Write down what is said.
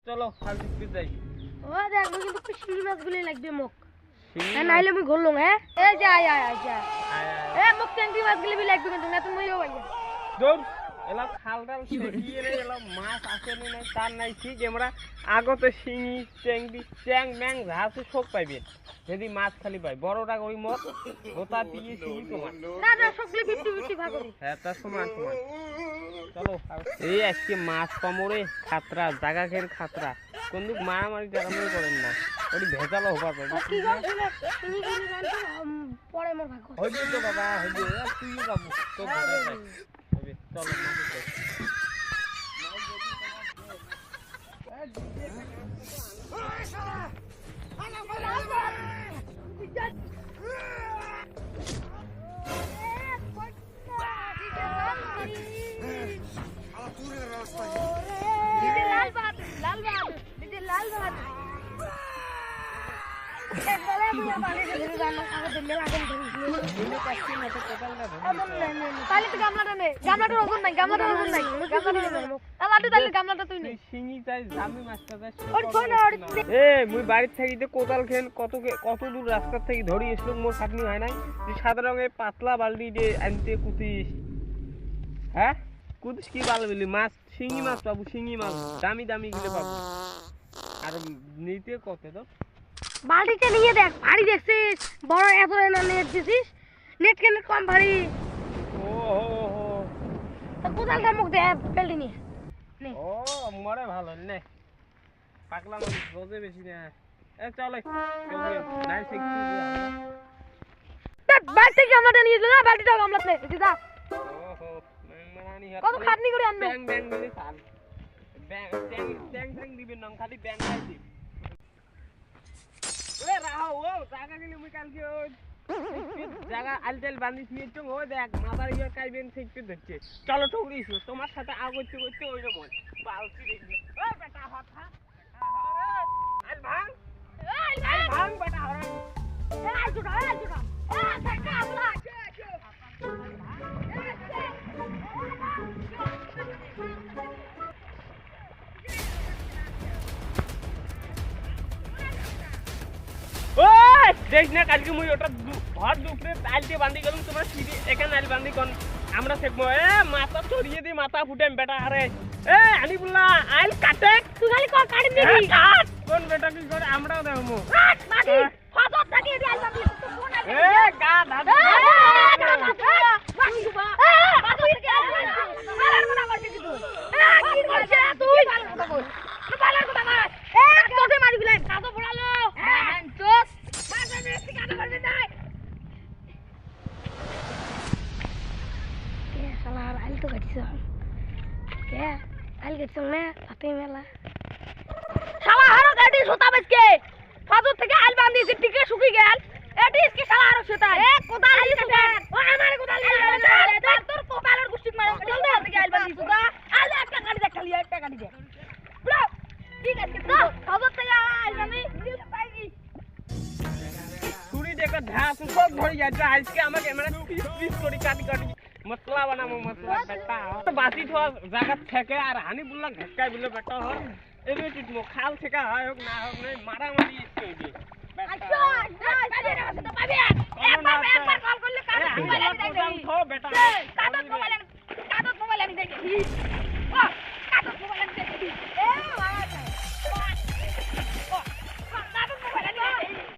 চলো খাল টিপতে যাই। ও দেখ মুই কিন্তু শিঙি মাছগুলি লাগবে মোক নাইলে মুই ঘুরলুম হ্যাঁ এই যা আয় আয় যা এ মোক ট্যাঙ্কি মাছগুলি বি লাগবে কিন্তু না তো মুইও পাইয়া দৌড় এলা খালটাল শেকিয়ে রে এলা মাছ আছে নি নাই তার নাই ঠিক আমরা আগতে শিঙি ট্যাঙ্কি ট্যাং ম্যাং যা আছে সব পাইবে যদি মাছ খালি পাই বড়টা করি মত গোটা দিয়ে শিঙি তোমার না না সবগুলি 50-50 ভাগ করি হ্যাঁ তা সমান সমান চলো এই আজকে মাছ পামরে খাতরা জায়গা ঘের খাতরা কোনদিক মারামারি টারামারি করেন না ওটি ভেজালো হবার পাবে কি গান শুনে তুমি কি গান পরে মোর ভাগ হইবে তো বাবা হইবে তুই বাবু তো হবে চলো মাছ যাই কোদাল খেন কত দূর রাস্তা থেকে ধরি এসলো মোর খাটনি হয় নাই তুই সাদা রঙের পাতলা বালতি দিয়ে আনতে কুতিস হ্যাঁ কুতিস কি বালবিলি মাছ শিঙি মাছ পাবো শিঙি মাছ দামি দামি গেলে পাবো আর নিতে কত তো বালতিটা নিয়ে দেখ ভারী দেখছিস বড় এত না নেট দিছিস নেট কেন কম ভারী ও তো কোদালটা মুখ দে বেলটি নিয়ে নে ও মরে ভালো নে পাগলা মানুষ রোজে বেশি না এ চলে নাই শিখছি তা বালতি গামলাটা নিয়ে যা বালতিটা গামলাতে যা ওহো মারানি কত খাটনি করে আনবে ব্যাং ব্যাং দিলে সাল ব্যাং ট্যাং ট্যাং দিবেন না খালি ব্যাং খাই দি এ রাও ও জায়গা গেলে মুই কালকে ওই জায়গা আলটেল বাঁধি নিয়েছো ও দেখ মাথার ইয়ে কাইবেন শিখতে ধরছে চলো ঠুকরিস তোমার সাথে আগতে করতে ওই রকম বালতি দেখবে ও বেটা হথা আল ভাঙ আল ভাঙ বেটা হরা এই জুড়া এ ধাক্কা আমলা ওই দেখ না কালকে মুই ওটা ভর দুপুরে আল দিয়ে বাঁধি গেলাম তোমার সিঁড়ি এখানে আল বাঁধি কোন আমরা দেখবো এ মাথা চড়িয়ে দি মাথা ফুটেম বেটা আরে এ আনিবুল্লাহ আল কাটে তুই খালি কর কাটি দিবি কাট কোন বেটা কি করে আমরাও দেখবো কাট মাটি ফজর থেকে দি আল বাঁধি তো কোন এ গা দাদা শুকি গেল এটিস কি শালা আর সুতা এ কোদাল দিছ ও আমার কোদাল তোর কোদালের গুষ্টি মারে কোদাল থেকে আইল বাঁধি সুতা আলে একটা গাড়ি দেখ খালি একটা গাড়ি দেখ ব্রো ঠিক আছে তো খবর থেকে আইল বাঁধি দিল পাইছি ছুরি দেখে ঢাস সব ধরে যাচ্ছে আজকে আমাকে মানে পিস পিস করে কাটি কাটি মশলা বানাবো মশলা বেটা বাসি থোয়া জায়গা থেকে আর হানি বুল্লা ঘটকাই বলে বেটা হয় এবে টিটমো খাল থেকে হয় হোক না হোক নাই মারামারি ইচ্ছে হইবে আচ্ছা পাবে না তো পাবে একবার কল করলে কাগজ মোবাইল আনি দেখি থো বেটা কাগজ মোবাইল আনি দেখি ও কাগজ মোবাইল আনি দেখি